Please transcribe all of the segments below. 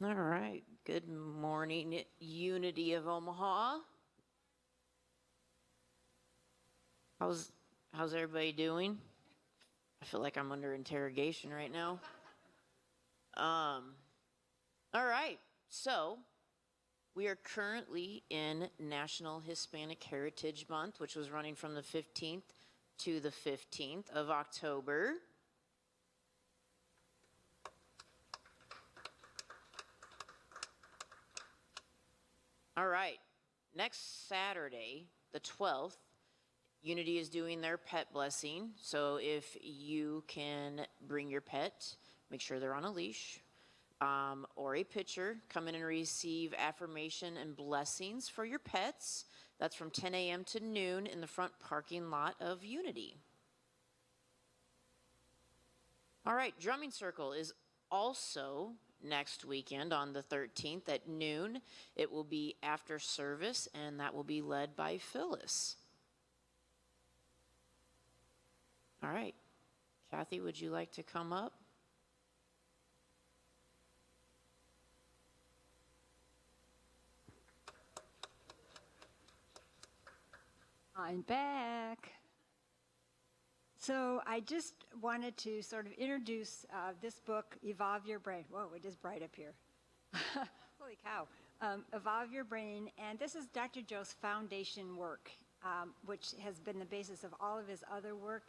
All right. Good morning, Unity of Omaha. How's everybody doing? I feel like I'm under interrogation right now. All right. So, we are currently in National Hispanic Heritage Month, which was running from the 15th to the 15th of October. All right. Next Saturday, the 12th, Unity is doing their pet blessing. So if you can bring your pet, make sure they're on a leash, or a pitcher, come in and receive affirmation and blessings for your pets. That's from 10 a.m. to noon in the front parking lot of Unity. All right, drumming circle is also next weekend on the 13th at noon. It will be after service, and that will be led by Phyllis. All right. Kathy, would you like to come up? I'm back. So I just wanted to sort of introduce this book, Evolve Your Brain. Whoa, it is bright up here. Holy cow. Evolve Your Brain. And this is Dr. Joe's foundation work, which has been the basis of all of his other work.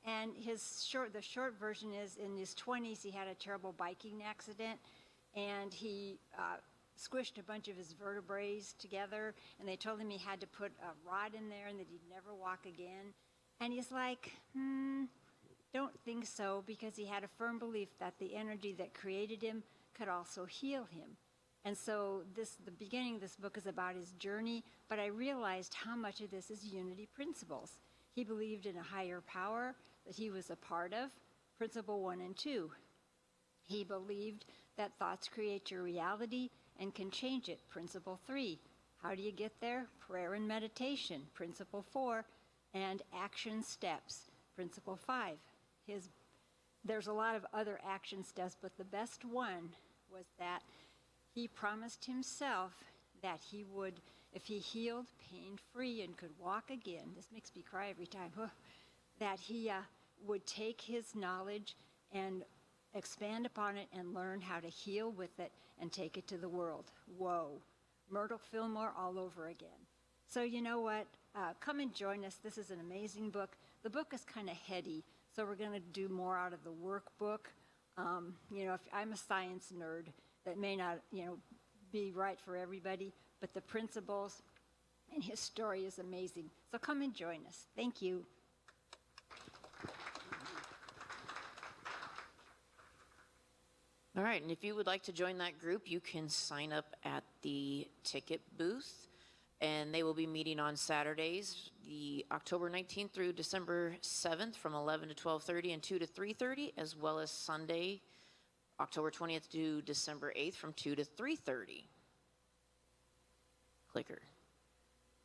And the short version is in his 20s, he had a terrible biking accident, and he squished a bunch of his vertebrae together, and they told him he had to put a rod in there and that he'd never walk again. And he's like, don't think so, because he had a firm belief that the energy that created him could also heal him. And so the beginning of this book is about his journey, but I realized how much of this is unity principles. He believed in a higher power that he was a part of, principle 1 and 2. He believed that thoughts create your reality and can change it, principle 3. How do you get there? Prayer and meditation, principle 4, and action steps, principle 5. There's a lot of other action steps, but the best one was that he promised himself that he would, if he healed pain-free and could walk again, this makes me cry every time, that he would take his knowledge and expand upon it and learn how to heal with it and take it to the world. Whoa, Myrtle Fillmore all over again. So you know what? Come and join us. This is an amazing book. The book is kind of heady, so we're going to do more out of the workbook. If I'm a science nerd, that may not, be right for everybody, but the principles and his story is amazing. So come and join us. Thank you. All right, and if you would like to join that group, you can sign up at the ticket booth, and they will be meeting on Saturdays, the October 19th through December 7th from 11 to 12:30 and 2 to 3:30, as well as Sunday, October 20th to December 8th from 2 to 3:30. Clicker.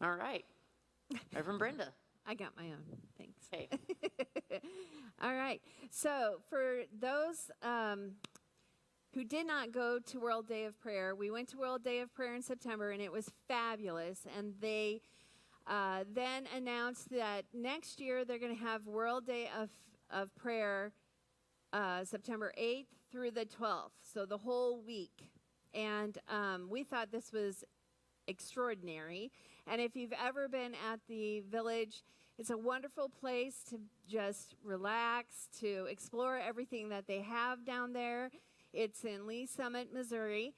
All right. Reverend Brenda. I got my own. Thanks. Hey. All right. So for those who did not go to World Day of Prayer, we went to World Day of Prayer in September, and it was fabulous. And they then announced that next year they're going to have World Day of Prayer September 8th through the 12th, so the whole week. And we thought this was extraordinary. And if you've ever been at the Village, it's a wonderful place to just relax, to explore everything that they have down there. It's in Lee Summit, Missouri.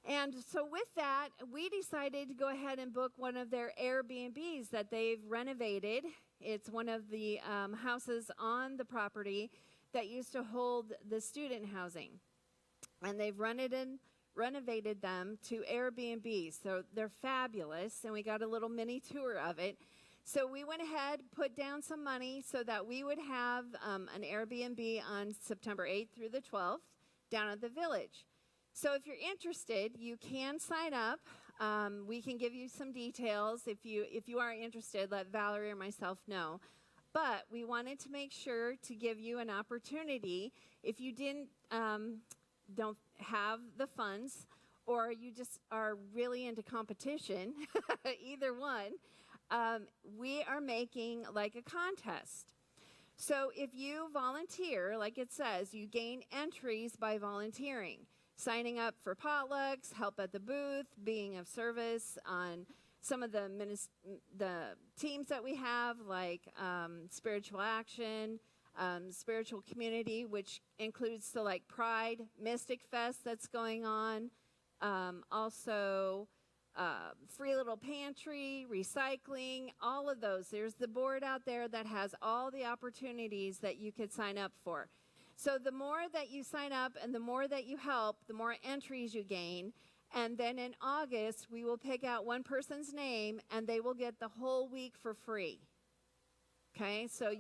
And so with that, we decided to go ahead and book one of their Airbnbs that they've renovated. It's one of the houses on the property that used to hold the student housing. And they've renovated them to Airbnbs. So they're fabulous, and we got a little mini tour of it. So we went ahead, put down some money so that we would have an Airbnb on September 8th through the 12th down at the Village. So if you're interested, you can sign up. We can give you some details. If you are interested, let Valerie or myself know. But we wanted to make sure to give you an opportunity, if you didn't don't have the funds, or you just are really into competition, either one, we are making like a contest. So if you volunteer, like it says, you gain entries by volunteering, signing up for potlucks, help at the booth, being of service on some of the teams that we have, like Spiritual Action, Spiritual Community, which includes the like Pride Mystic Fest that's going on, also Free Little Pantry, recycling, all of those. There's the board out there that has all the opportunities that you could sign up for. So the more that you sign up and the more that you help, the more entries you gain. And then in August, we will pick out one person's name, and they will get the whole week for free. Okay, so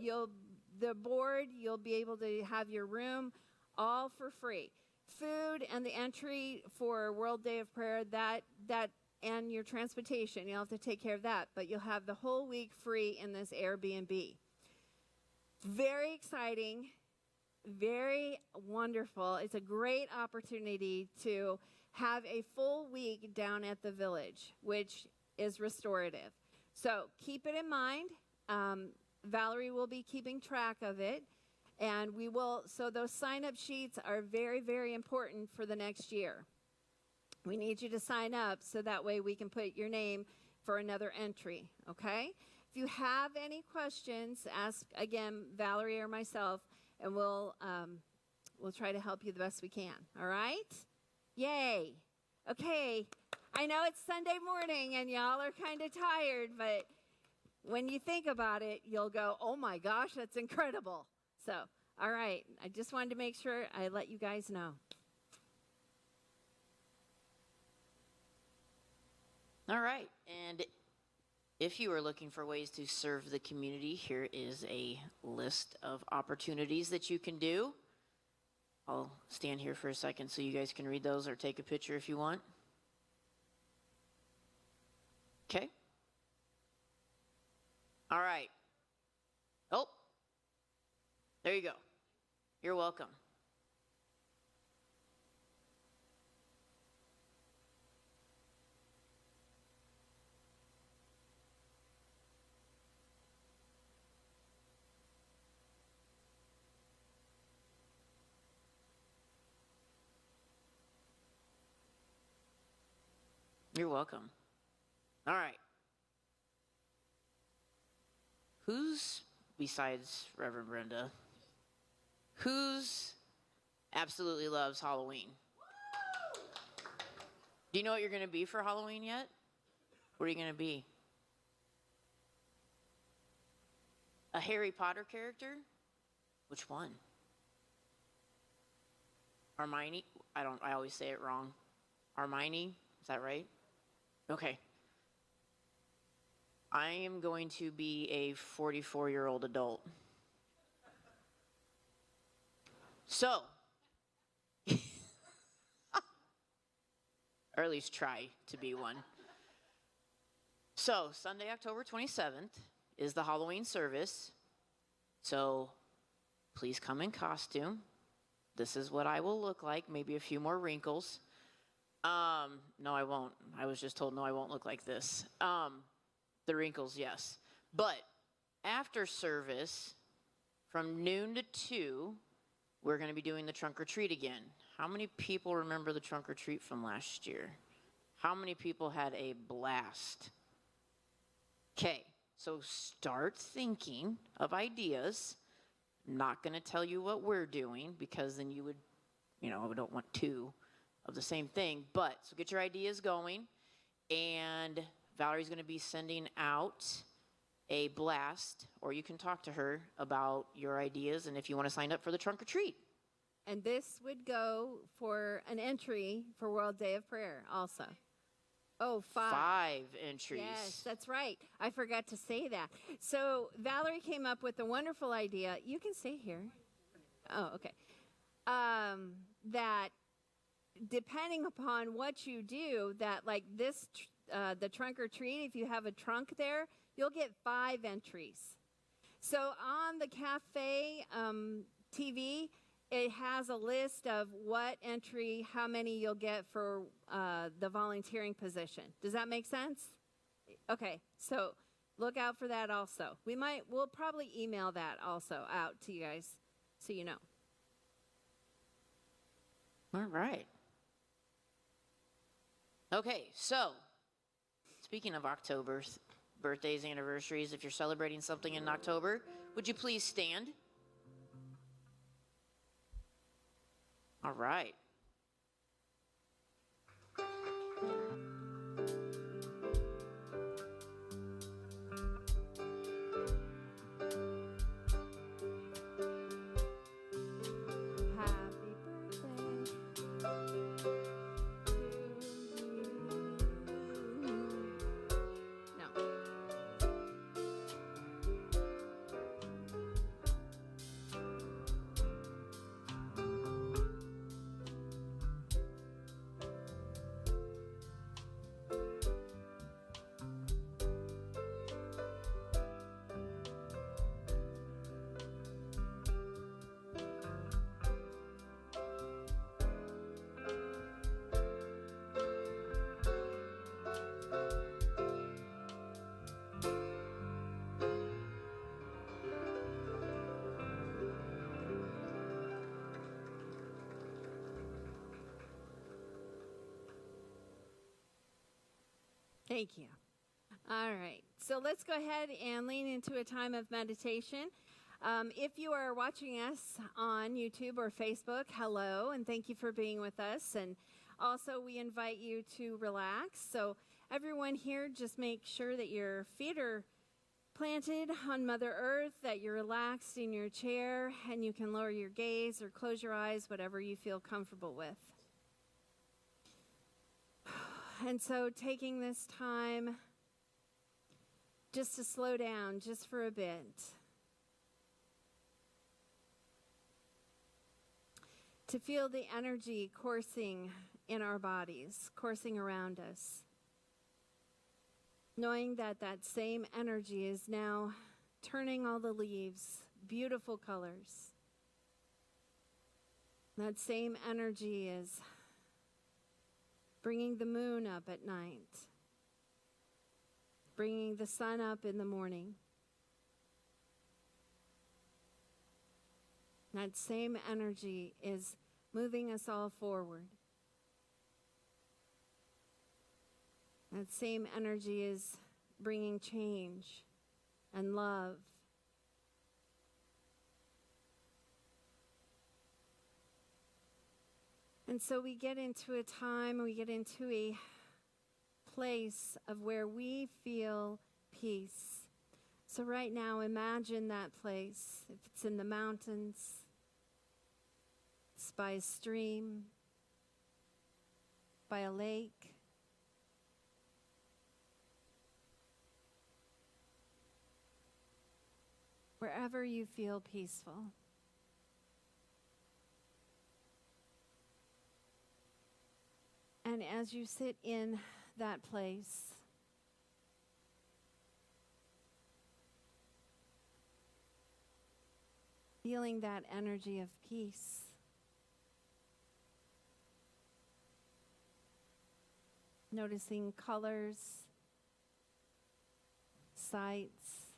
the board, you'll be able to have your room all for free. Food and the entry for World Day of Prayer, that and your transportation, you'll have to take care of that, but you'll have the whole week free in this Airbnb. Very exciting, very wonderful. It's a great opportunity to have a full week down at the village, which is restorative. So keep it in mind. Valerie will be keeping track of it, and so those sign-up sheets are very, very important for the next year. We need you to sign up so that way we can put your name for another entry, okay? If you have any questions, ask, again, Valerie or myself, and we'll try to help you the best we can, all right? Yay. Okay, I know it's Sunday morning and y'all are kind of tired, but when you think about it, you'll go, oh my gosh, that's incredible. So, all right, I just wanted to make sure I let you guys know. All right, and if you are looking for ways to serve the community, here is a list of opportunities that you can do. I'll stand here for a second so you guys can read those or take a picture if you want. Okay. All right. Oh, there you go. You're welcome. You're welcome. All right. Who's, besides Reverend Brenda, who's absolutely loves Halloween? Do you know what you're going to be for Halloween yet? What are you going to be? A Harry Potter character? Which one? Hermione? I always say it wrong. Hermione? Is that right? Okay. I am going to be a 44-year-old adult. So, or at least try to be one. So, Sunday, October 27th is the Halloween service. So, please come in costume. This is what I will look like, maybe a few more wrinkles. No, I won't. I was just told, no, I won't look like this. The wrinkles, yes. But after service, from noon to 2, we're going to be doing the trunk or treat again. How many people remember the trunk or treat from last year? How many people had a blast? Okay, so start thinking of ideas. I'm not going to tell you what we're doing because then you would, I don't want two of the same thing. But so get your ideas going, and Valerie's going to be sending out a blast, or you can talk to her about your ideas and if you want to sign up for the trunk or treat. And this would go for an entry for World Day of Prayer also. Oh, 5. 5 entries. Yes, that's right. I forgot to say that. So Valerie came up with a wonderful idea. You can stay here. Oh, okay. That depending upon what you do, that like this, the trunk or treat, if you have a trunk there, you'll get 5 entries. So on the cafe TV, it has a list of what entry, how many you'll get for the volunteering position. Does that make sense? Okay, so look out for that also. We'll probably email that also out to you guys so you know. All right. Okay, so speaking of October, birthdays, anniversaries, if you're celebrating something in October, would you please stand? All right. Happy birthday to you. No. Thank you. All right. So let's go ahead and lean into a time of meditation. If you are watching us on YouTube or Facebook, hello, and thank you for being with us. And also, we invite you to relax. So everyone here, just make sure that your feet are planted on Mother Earth, that you're relaxed in your chair, and you can lower your gaze or close your eyes, whatever you feel comfortable with. And so taking this time just to slow down just for a bit. To feel the energy coursing in our bodies, coursing around us. Knowing that that same energy is now turning all the leaves, beautiful colors. That same energy is bringing the moon up at night, bringing the sun up in the morning. That same energy is moving us all forward. That same energy is bringing change and love. And so we get into a time, we get into a place of where we feel peace. So right now, imagine that place. If it's in the mountains, it's by a stream, by a lake. Wherever you feel peaceful. And as you sit in that place, feeling that energy of peace, noticing colors, sights,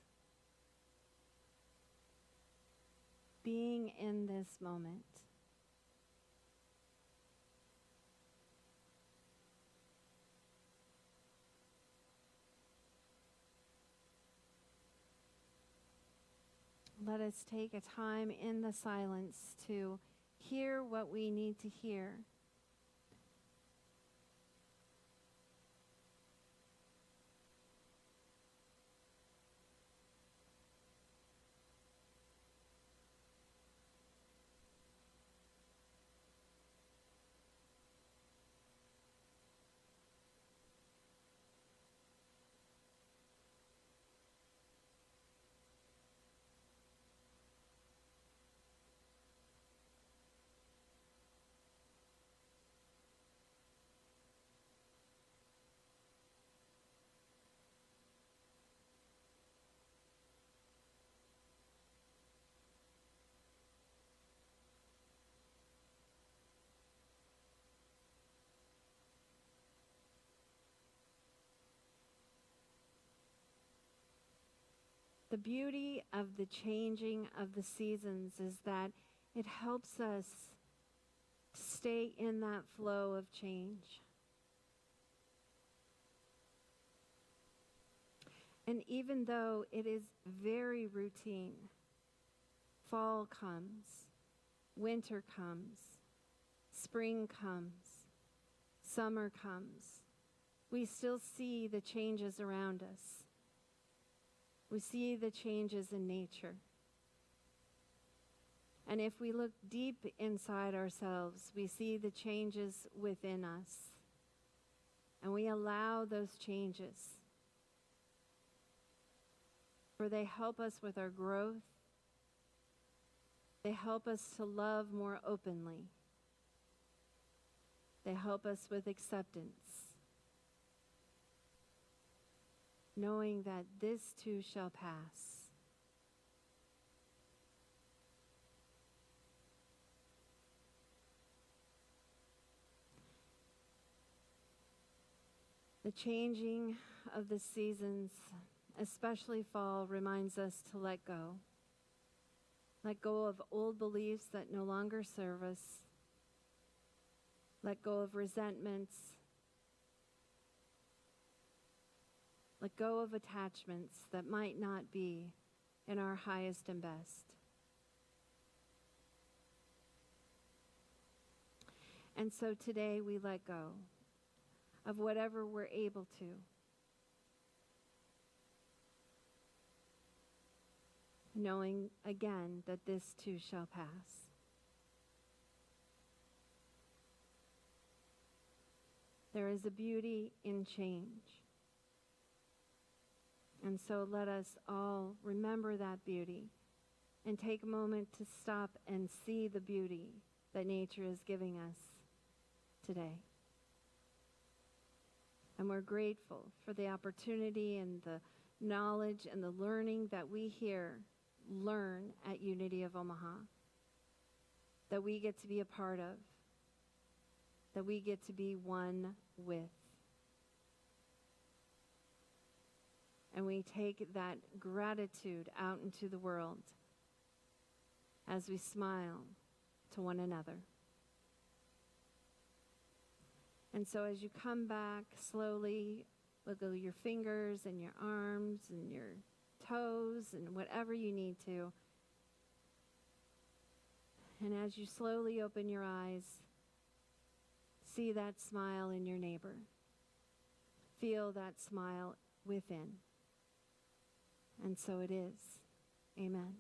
being in this moment. Let us take a time in the silence to hear what we need to hear. The beauty of the changing of the seasons is that it helps us stay in that flow of change. And even though it is very routine, fall comes, winter comes, spring comes, summer comes, we still see the changes around us. We see the changes in nature. And if we look deep inside ourselves, we see the changes within us. And we allow those changes. For they help us with our growth. They help us to love more openly. They help us with acceptance, knowing that this too shall pass. The changing of the seasons, especially fall, reminds us to let go. Let go of old beliefs that no longer serve us. Let go of resentments. Let go of attachments that might not be in our highest and best. And so today we let go of whatever we're able to. Knowing again that this too shall pass. There is a beauty in change. And so let us all remember that beauty and take a moment to stop and see the beauty that nature is giving us today. And we're grateful for the opportunity and the knowledge and the learning that we learn at Unity of Omaha, that we get to be a part of, that we get to be one with. And we take that gratitude out into the world as we smile to one another. And so as you come back slowly, wiggle your fingers and your arms and your toes and whatever you need to. And as you slowly open your eyes, see that smile in your neighbor. Feel that smile within. And so it is. Amen.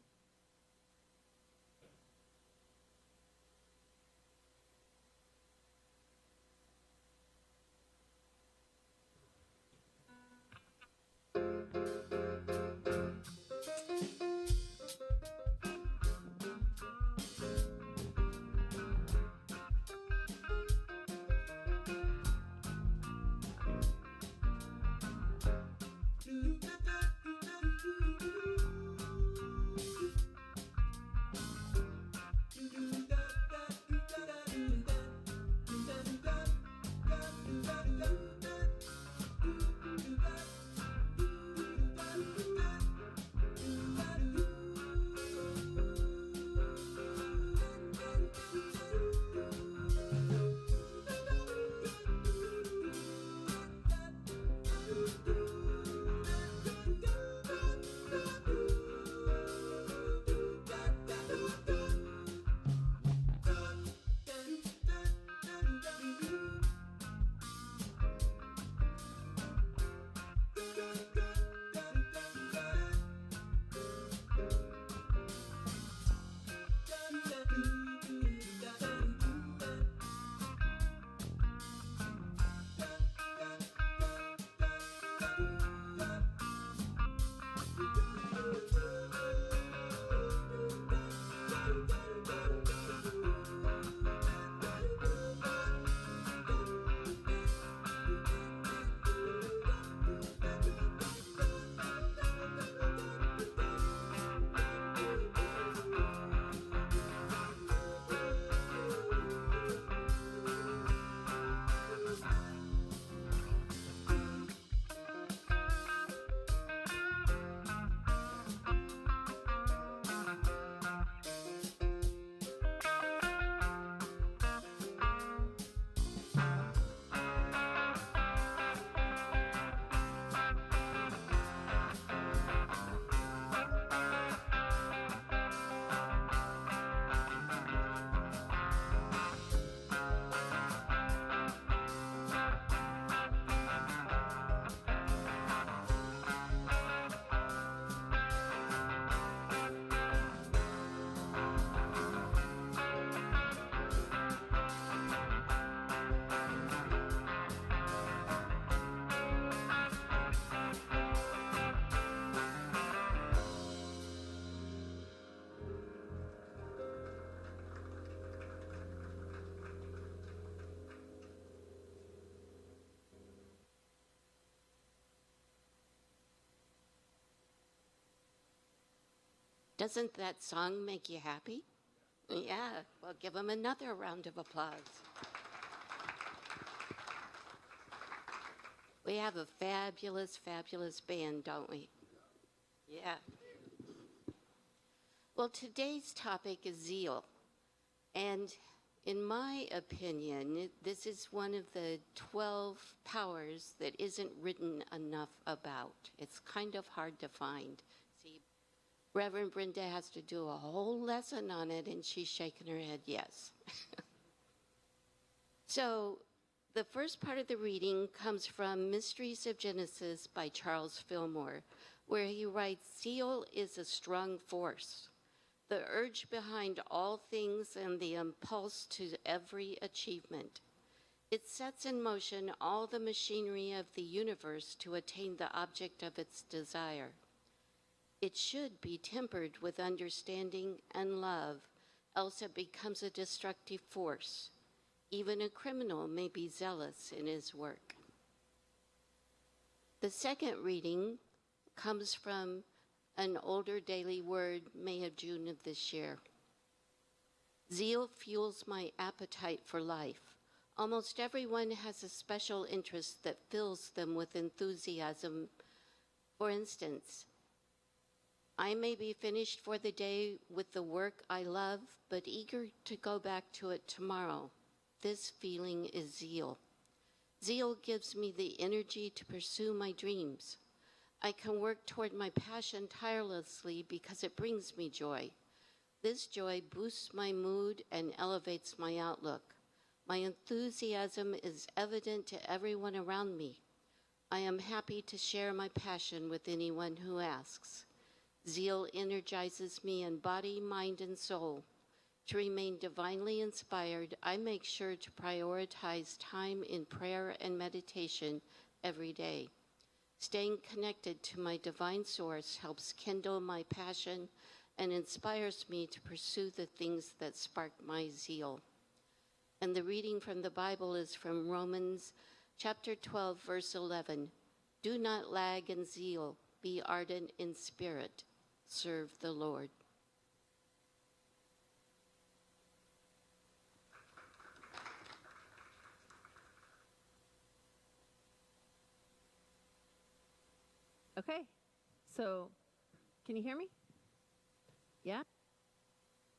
Doesn't that song make you happy? Yeah, well, give them another round of applause. We have a fabulous, fabulous band, don't we? Yeah. Well, today's topic is zeal. And in my opinion, this is one of the 12 powers that isn't written enough about. It's kind of hard to find. See, Reverend Brenda has to do a whole lesson on it, and she's shaking her head yes. So, the first part of the reading comes from Mysteries of Genesis by Charles Fillmore, where he writes, "Zeal is a strong force, the urge behind all things and the impulse to every achievement. It sets in motion all the machinery of the universe to attain the object of its desire. It should be tempered with understanding and love, else it becomes a destructive force. Even a criminal may be zealous in his work." The second reading comes from an older daily word, May of June of this year. "Zeal fuels my appetite for life. Almost everyone has a special interest that fills them with enthusiasm. For instance, I may be finished for the day with the work I love, but eager to go back to it tomorrow. This feeling is zeal. Zeal gives me the energy to pursue my dreams. I can work toward my passion tirelessly because it brings me joy. This joy boosts my mood and elevates my outlook. My enthusiasm is evident to everyone around me. I am happy to share my passion with anyone who asks. Zeal energizes me in body, mind, and soul. To remain divinely inspired, I make sure to prioritize time in prayer and meditation every day. Staying connected to my divine source helps kindle my passion and inspires me to pursue the things that spark my zeal." And the reading from the Bible is from Romans chapter 12, verse 11. "Do not lag in zeal, be ardent in spirit, serve the Lord." Okay, so can you hear me? Yeah?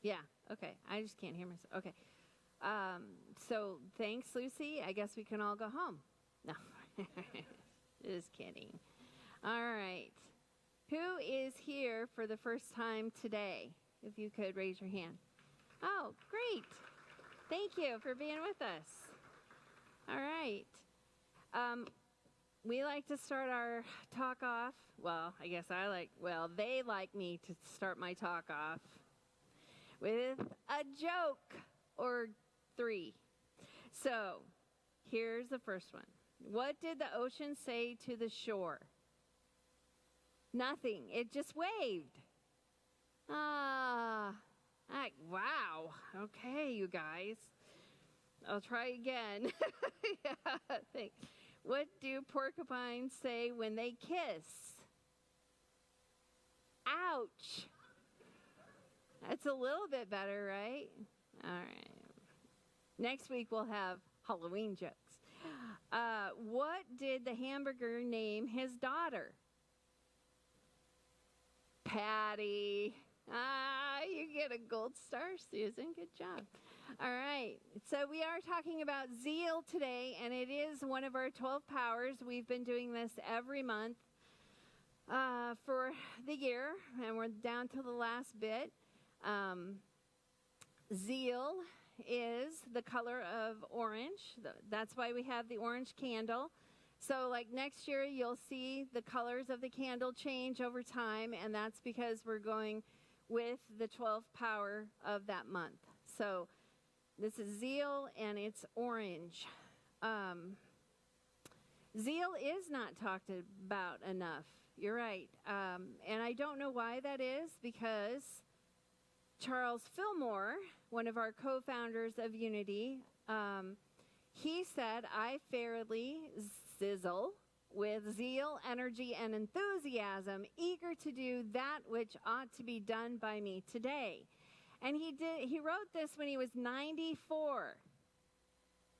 Yeah, okay. I just can't hear myself. Okay. So thanks, Lucy. I guess we can all go home. No, just kidding. All right. Who is here for the first time today? If you could raise your hand. Oh, great. Thank you for being with us. All right. We like to start our talk off. Well, I guess they like me to start my talk off with a joke or three. So, here's the first one. What did the ocean say to the shore? Nothing. It just waved. Wow. Okay, you guys. I'll try again. Yeah, thanks. What do porcupines say when they kiss? Ouch. That's a little bit better, right? All right. Next week we'll have Halloween jokes. What did the hamburger name his daughter? Patty. You get a gold star, Susan. Good job. All right. So we are talking about zeal today, and it is one of our 12 powers. We've been doing this every month for the year, and we're down to the last bit. Zeal is the color of orange. That's why we have the orange candle. So like next year, you'll see the colors of the candle change over time, and that's because we're going with the 12th power of that month. So this is zeal, and it's orange. Zeal is not talked about enough. You're right. And I don't know why that is, because Charles Fillmore, one of our co-founders of Unity, he said, I fairly sizzle with zeal, energy, and enthusiasm, eager to do that which ought to be done by me today. And he wrote this when he was 94.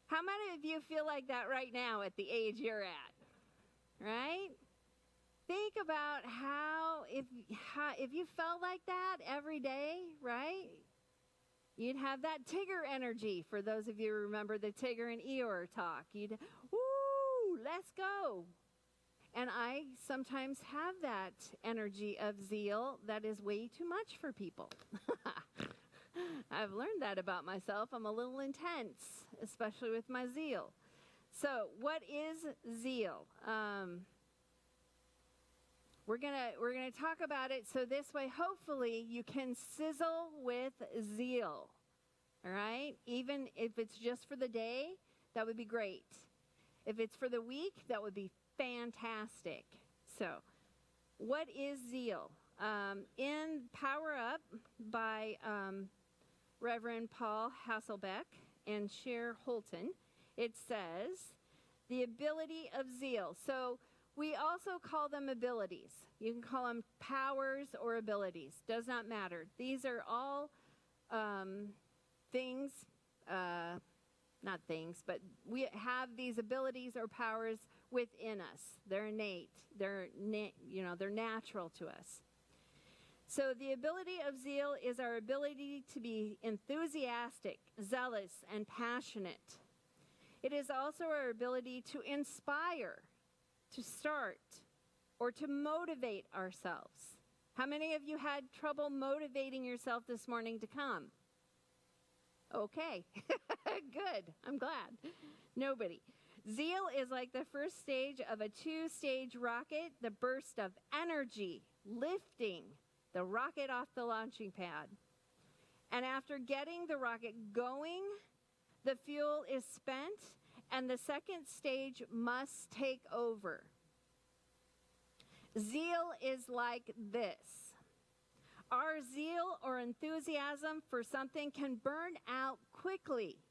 How many of you feel like that right now at the age you're at? Right? Think about how if you felt like that every day, right? You'd have that Tigger energy. For those of you who remember the Tigger and Eeyore talk, you'd, woo, let's go. And I sometimes have that energy of zeal that is way too much for people. I've learned that about myself. I'm a little intense, especially with my zeal. So what is zeal? We're gonna talk about it, so this way, hopefully, you can sizzle with zeal. All right? Even if it's just for the day, that would be great. If it's for the week, that would be fantastic. So, what is zeal? In Power Up by Reverend Paul Hasselbeck and Cher Holton, it says, the ability of zeal. So, we also call them abilities. You can call them powers or abilities. Does not matter. These are all things, not things, but we have these abilities or powers within us. They're innate. They're natural to us. So the ability of zeal is our ability to be enthusiastic, zealous, and passionate. It is also our ability to inspire, to start, or to motivate ourselves. How many of you had trouble motivating yourself this morning to come? Okay, good, I'm glad. Nobody. Zeal is like the first stage of a 2-stage rocket, the burst of energy, lifting the rocket off the launching pad. And after getting the rocket going, the fuel is spent, and the second stage must take over. Zeal is like this. Our zeal or enthusiasm for something can burn out quickly,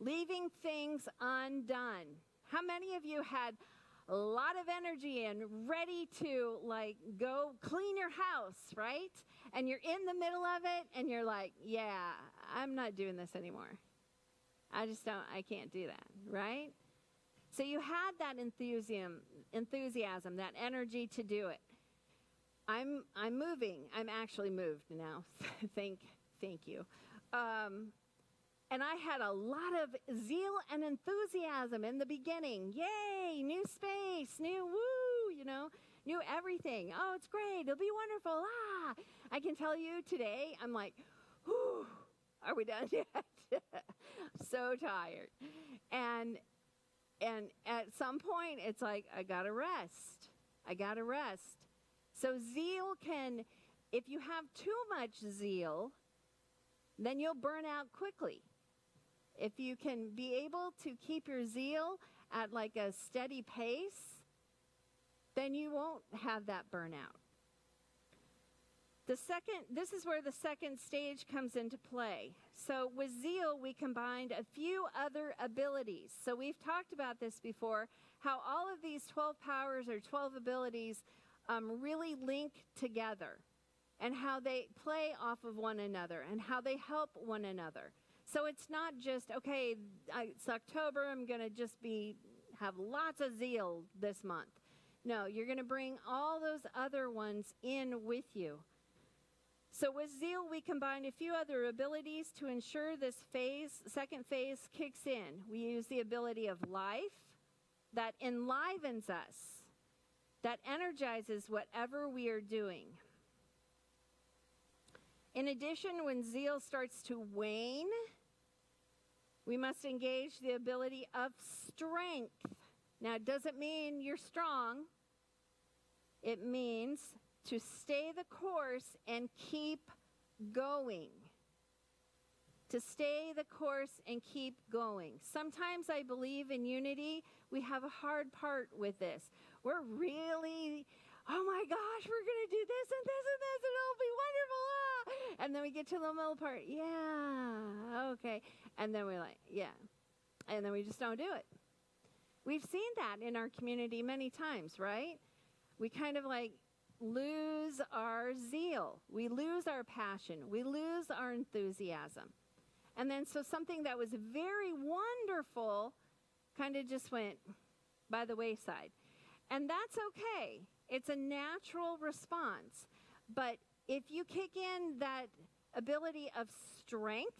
leaving things undone. How many of you had a lot of energy and ready to go clean your house, right? And you're in the middle of it and you're like, yeah, I'm not doing this anymore. I can't do that, right? So you had that enthusiasm, that energy to do it. I'm moving. I'm actually moved now. Thank you. And I had a lot of zeal and enthusiasm in the beginning. Yay, new space, new new everything. Oh, it's great. It'll be wonderful. I can tell you today, I'm like, whew, are we done yet? So tired. And at some point, it's like, I got to rest. So zeal can, if you have too much zeal, then you'll burn out quickly. If you can be able to keep your zeal at like a steady pace, then you won't have that burnout. This is where the second stage comes into play. So with zeal, we combined a few other abilities. So we've talked about this before, how all of these 12 powers or 12 abilities really link together, and how they play off of one another, and how they help one another. So it's not just, okay, it's October, I'm going to just have lots of zeal this month. No, you're going to bring all those other ones in with you. So with zeal, we combined a few other abilities to ensure this second phase kicks in. We use the ability of life that enlivens us, that energizes whatever we are doing. In addition, when zeal starts to wane, we must engage the ability of strength. Now, it doesn't mean you're strong. It means to stay the course and keep going. To stay the course and keep going. Sometimes I believe in unity, we have a hard part with this. We're really, oh my gosh, we're going to do this and this and this and it'll be wonderful. And then we get to the middle part. Yeah, okay. And then we're like, yeah. And then we just don't do it. We've seen that in our community many times, right? We kind of like lose our zeal. We lose our passion. We lose our enthusiasm. And then so something that was very wonderful kind of just went by the wayside. And that's okay. It's a natural response. But if you kick in that ability of strength,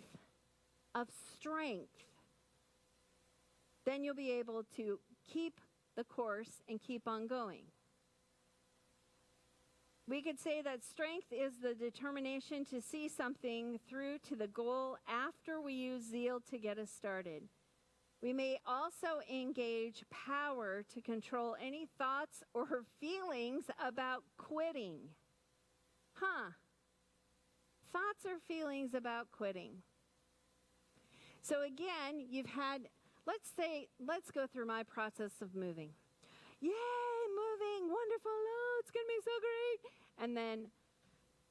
then you'll be able to keep the course and keep on going. We could say that strength is the determination to see something through to the goal after we use zeal to get us started. We may also engage power to control any thoughts or feelings about quitting. Thoughts or feelings about quitting. So again, you've had, let's go through my process of moving. Yay, moving, wonderful, oh, it's going to be so great. And then,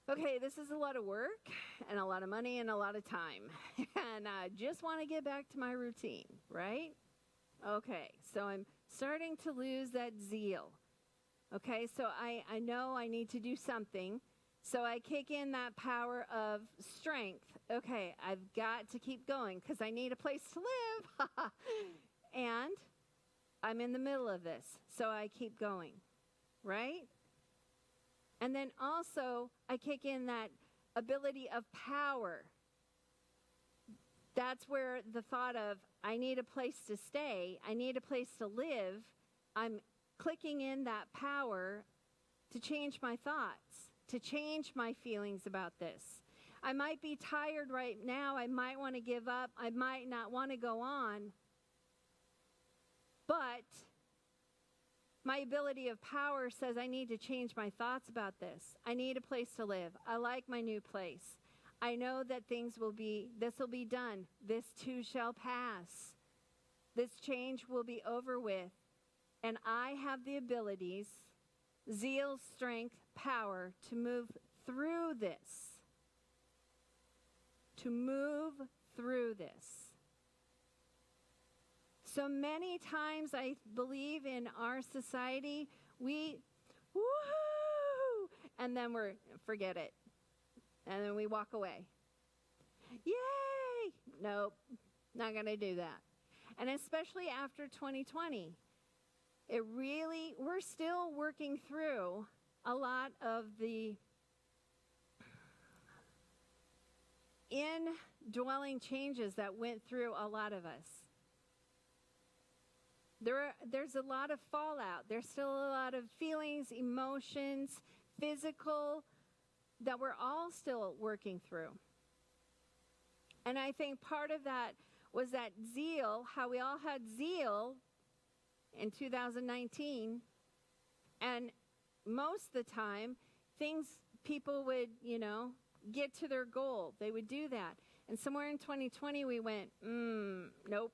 okay, this is a lot of work and a lot of money and a lot of time. And I just want to get back to my routine, right? Okay, so I'm starting to lose that zeal. Okay, so I know I need to do something. So I kick in that power of strength. Okay, I've got to keep going because I need a place to live. And I'm in the middle of this, so I keep going, right? And then also I kick in that ability of power. That's where the thought of, I need a place to stay, I need a place to live, I'm clicking in that power to change my thoughts, to change my feelings about this. I might be tired right now, I might want to give up, I might not want to go on, but my ability of power says I need to change my thoughts about this. I need a place to live. I like my new place. I know that this will be done. This too shall pass. This change will be over with. And I have the abilities, zeal, strength, power to move through this. To move through this. So many times I believe in our society, we, woohoo, and then forget it. And then we walk away. Yay! Nope, not going to do that. And especially after 2020, we're still working through a lot of the indwelling changes that went through a lot of us. There's a lot of fallout. There's still a lot of feelings, emotions, physical, that we're all still working through. And I think part of that was that zeal, how we all had zeal in 2019. And most of the time, people would, get to their goal. They would do that. And somewhere in 2020, we went, nope.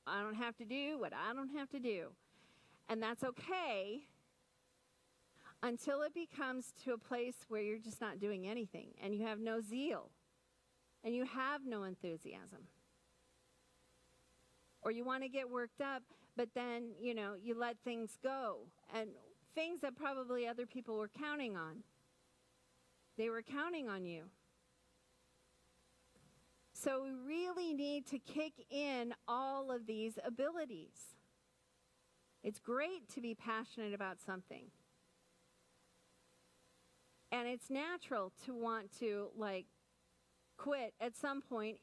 I don't have to do what I don't have to do. And that's okay until it becomes to a place where you're just not doing anything and you have no zeal and you have no enthusiasm. Or you want to get worked up, but then, you let things go. And things that probably other people were counting on. They were counting on you. So we really need to kick in all of these abilities. It's great to be passionate about something. And it's natural to want to quit at some point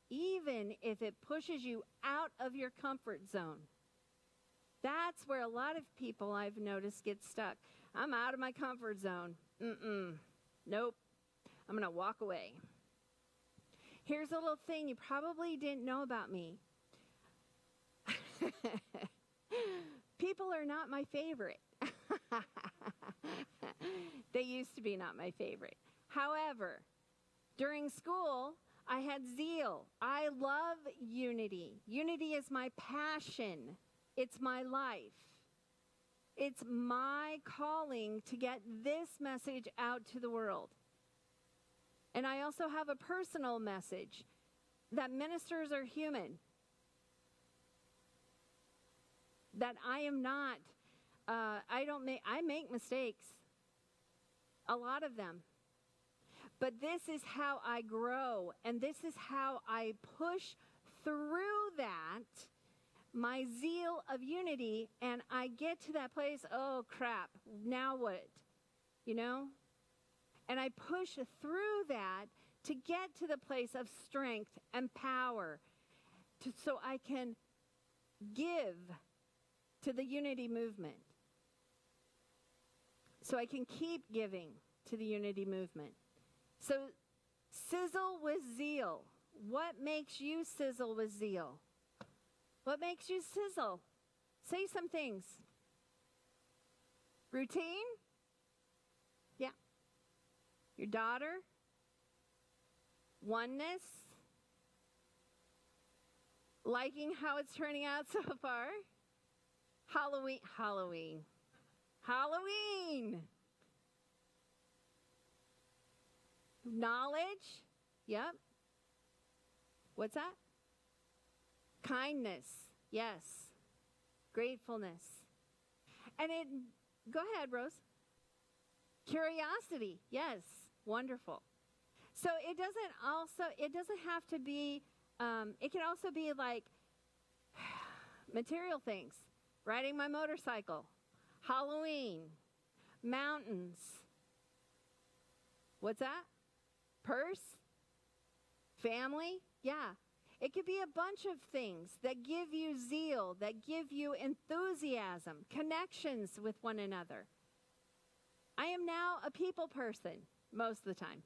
even if it pushes you out of your comfort zone. That's where a lot of people I've noticed get stuck. I'm out of my comfort zone. Nope. I'm going to walk away. Here's a little thing you probably didn't know about me. People are not my favorite. They used to be not my favorite. However, during school, I had zeal. I love unity. Unity is my passion. It's my life. It's my calling to get this message out to the world. And I also have a personal message that ministers are human. that I am not, I make mistakes, a lot of them. But this is how I grow, and this is how I push through that, my zeal of unity, and I get to that place, oh crap, now what? You know? And I push through that to get to the place of strength and power so I can give to the unity movement. So I can keep giving to the unity movement. So sizzle with zeal. What makes you sizzle with zeal? What makes you sizzle? Say some things. Routine? Yeah. Your daughter? Oneness? Liking how it's turning out so far? Halloween. Knowledge? Yep. What's that? Kindness. Yes. Gratefulness. And go ahead, Rose. Curiosity. Yes. Wonderful. So it doesn't have to be, it can also be like material things. Riding my motorcycle. Halloween. Mountains. What's that? Purse? Family? Yeah. It could be a bunch of things that give you zeal, that give you enthusiasm, connections with one another. I am now a people person most of the time.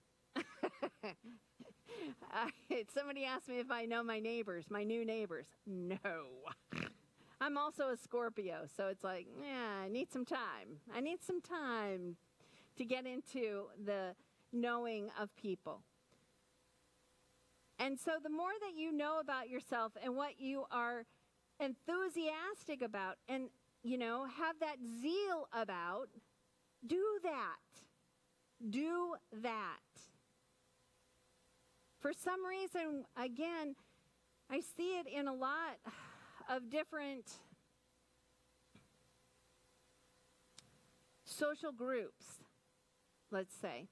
Somebody asked me if I know my neighbors, my new neighbors. No. I'm also a Scorpio, so it's like, yeah, I need some time. I need some time to get into the knowing of people. And so the more that you know about yourself and what you are enthusiastic about and, have that zeal about, do that. Do that. For some reason, again, I see it in a lot of different social groups, let's say.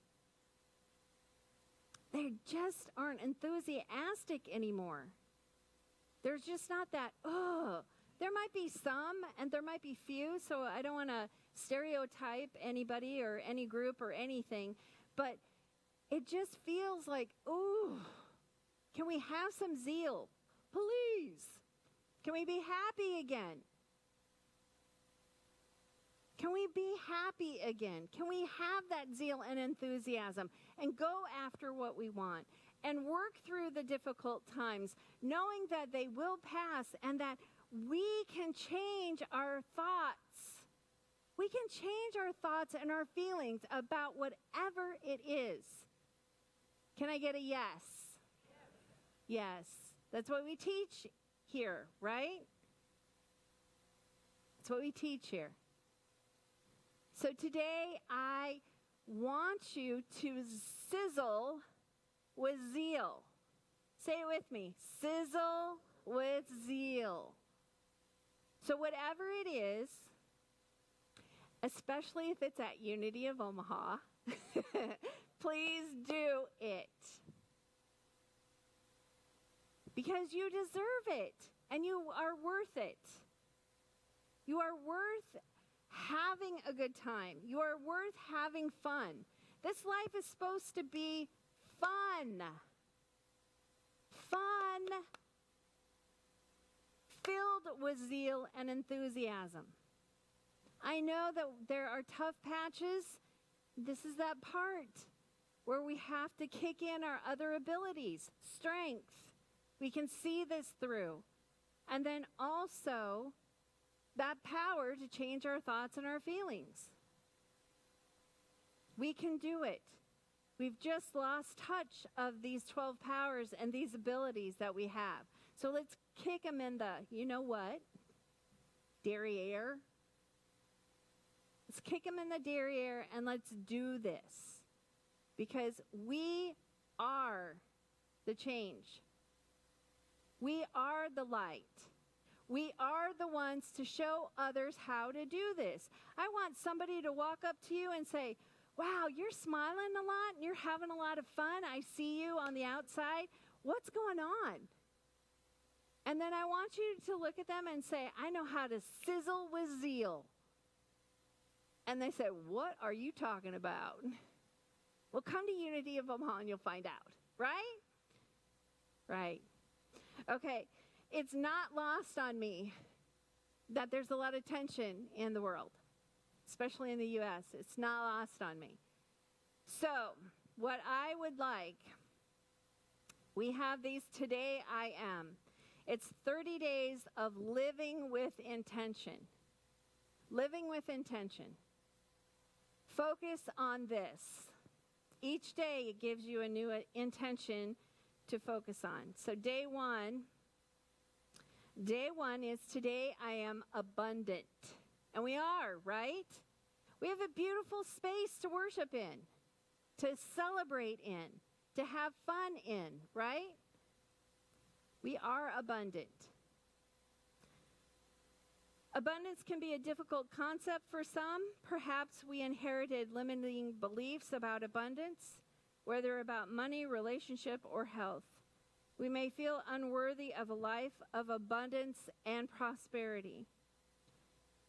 They just aren't enthusiastic anymore. There's just not that, there might be some and there might be few, so I don't want to stereotype anybody or any group or anything, but it just feels like, can we have some zeal? Please. Can we be happy again? Can we be happy again? Can we have that zeal and enthusiasm and go after what we want and work through the difficult times, knowing that they will pass and that we can change our thoughts. We can change our thoughts and our feelings about whatever it is. Can I get a yes? Yes. That's what we teach here, right? That's what we teach here. So today I want you to sizzle with zeal. Say it with me. Sizzle with zeal. So whatever it is, especially if it's at Unity of Omaha, please do it. Because you deserve it, and you are worth it. You are worth having a good time. You are worth having fun. This life is supposed to be fun. Fun, filled with zeal and enthusiasm. I know that there are tough patches. This is that part where we have to kick in our other abilities, strength. We can see this through. And then also that power to change our thoughts and our feelings. We can do it. We've just lost touch of these 12 powers and these abilities that we have. So let's kick them in the, you know what? Derriere. Let's kick them in the derriere and let's do this. Because we are the change. We are the light. We are the ones to show others how to do this. I want somebody to walk up to you and say, wow, you're smiling a lot and you're having a lot of fun. I see you on the outside. What's going on? And then I want you to look at them and say, I know how to sizzle with zeal. And they say, what are you talking about? Well, come to Unity of Omaha and you'll find out, right? Right. Okay, it's not lost on me that there's a lot of tension in the world, especially in the U.S. It's not lost on me. So, what I would like, we have these Today I Am. It's 30 days of living with intention. Living with intention. Focus on this. Each day it gives you a new intention to focus on. So day one is today I am abundant. And we are, right? We have a beautiful space to worship in, to celebrate in, to have fun in, right? We are abundant. Abundance can be a difficult concept for some. Perhaps we inherited limiting beliefs about abundance, whether about money, relationship, or health. We may feel unworthy of a life of abundance and prosperity.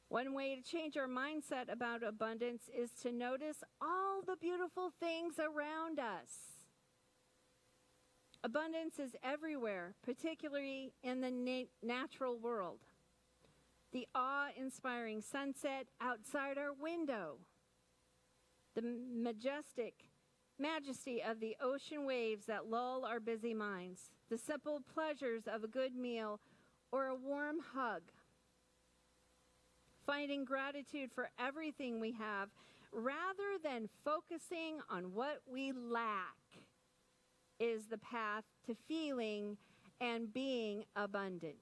One way to change our mindset about abundance is to notice all the beautiful things around us. Abundance is everywhere, particularly in the natural world. The awe-inspiring sunset outside our window, the majesty of the ocean waves that lull our busy minds, the simple pleasures of a good meal or a warm hug. Finding gratitude for everything we have rather than focusing on what we lack is the path to feeling and being abundant.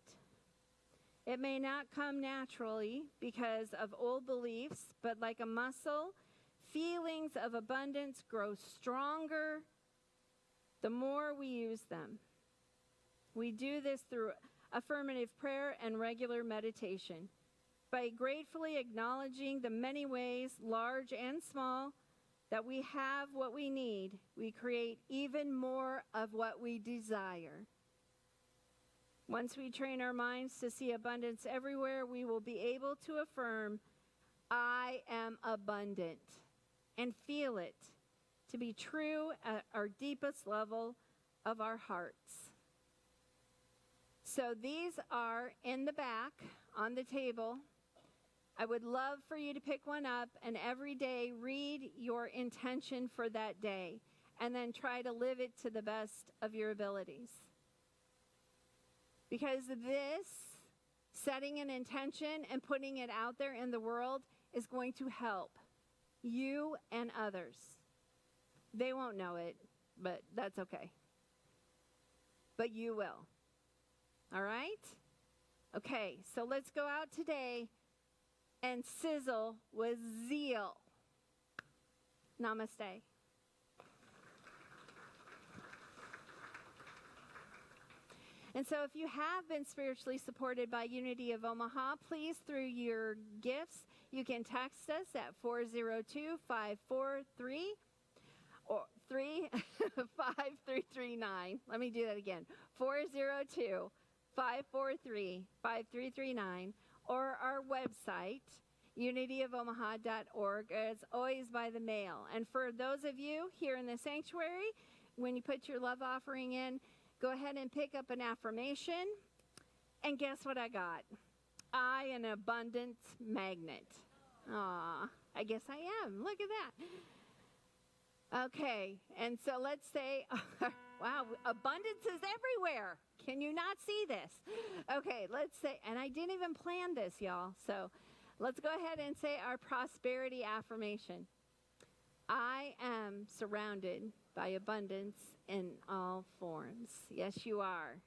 It may not come naturally because of old beliefs, but like a muscle, feelings of abundance grow stronger the more we use them. We do this through affirmative prayer and regular meditation. By gratefully acknowledging the many ways, large and small, that we have what we need, we create even more of what we desire. Once we train our minds to see abundance everywhere, we will be able to affirm, I am abundant, and feel it to be true at our deepest level of our hearts. So these are in the back on the table. I would love for you to pick one up and every day read your intention for that day and then try to live it to the best of your abilities. Because this, setting an intention and putting it out there in the world, is going to help you and others. They won't know it, but that's okay. But you will. All right? Okay, so let's go out today and sizzle with zeal. Namaste. And so if you have been spiritually supported by Unity of Omaha, please, through your gifts, you can text us at 402-543 or 5339. Let me do that again. 402-543-5339, or our website, unityofomaha.org. It's always by the mail. And for those of you here in the sanctuary, when you put your love offering in, go ahead and pick up an affirmation. And guess what I got? An abundance magnet. Aw, I guess I am. Look at that. Okay, and so let's say, wow, abundance is everywhere. Can you not see this? Okay, let's say, and I didn't even plan this, y'all. So let's go ahead and say our prosperity affirmation. I am surrounded by abundance in all forms. Yes, you are.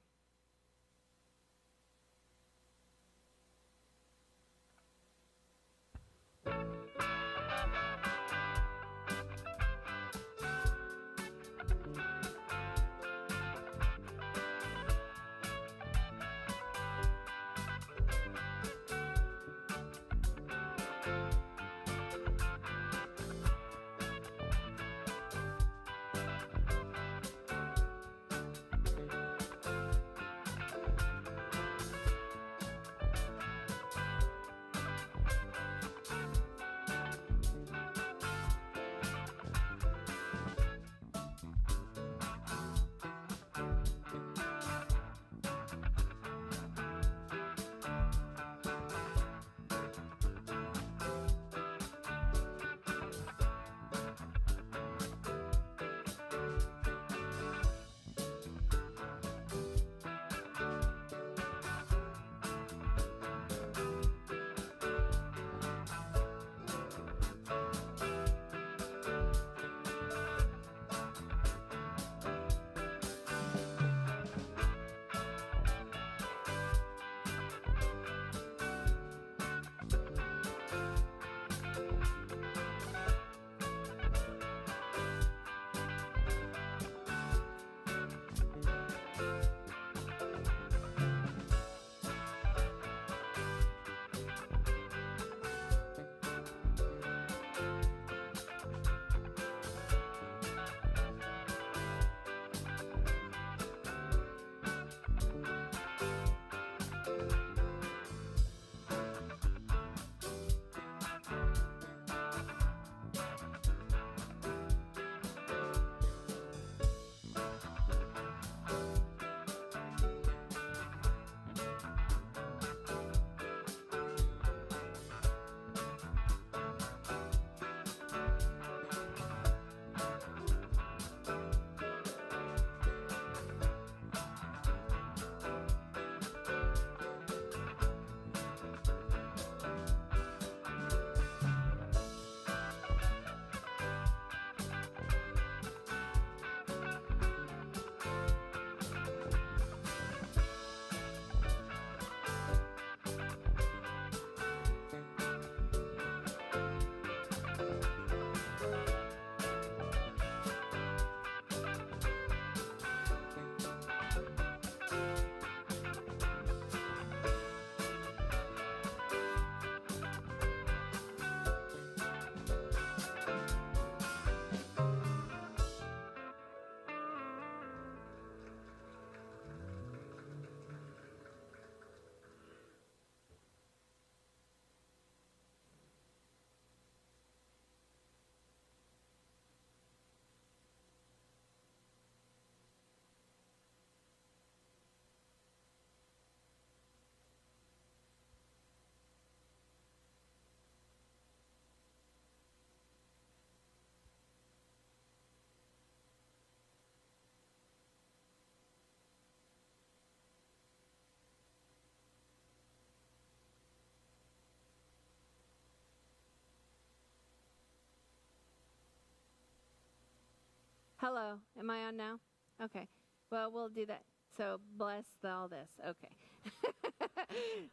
Hello, am I on now? Okay. Well, we'll do that. So bless all this. Okay.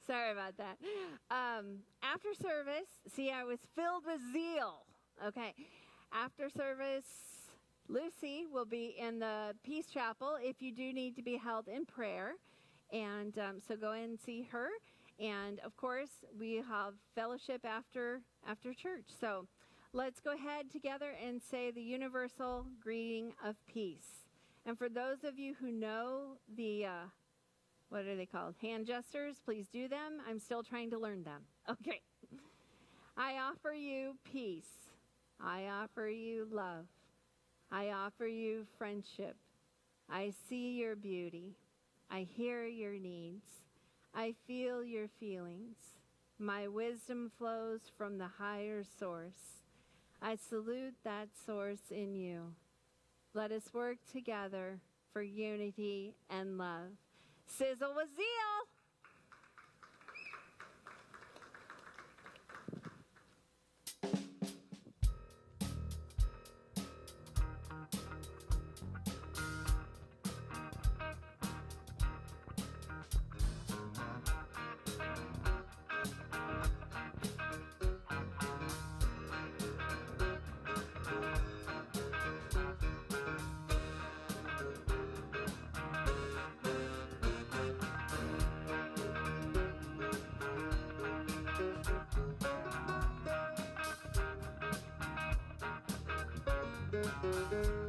Sorry about that. After service, see, I was filled with zeal. Okay. After service, Lucy will be in the Peace Chapel if you do need to be held in prayer. And so go in and see her. And of course, we have fellowship after church. So let's go ahead together and say the universal greeting of peace. And for those of you who know the, what are they called? Hand gestures, please do them. I'm still trying to learn them. Okay. I offer you peace. I offer you love. I offer you friendship. I see your beauty. I hear your needs. I feel your feelings. My wisdom flows from the higher source. I salute that source in you. Let us work together for unity and love. Sizzle with zeal. Thank you.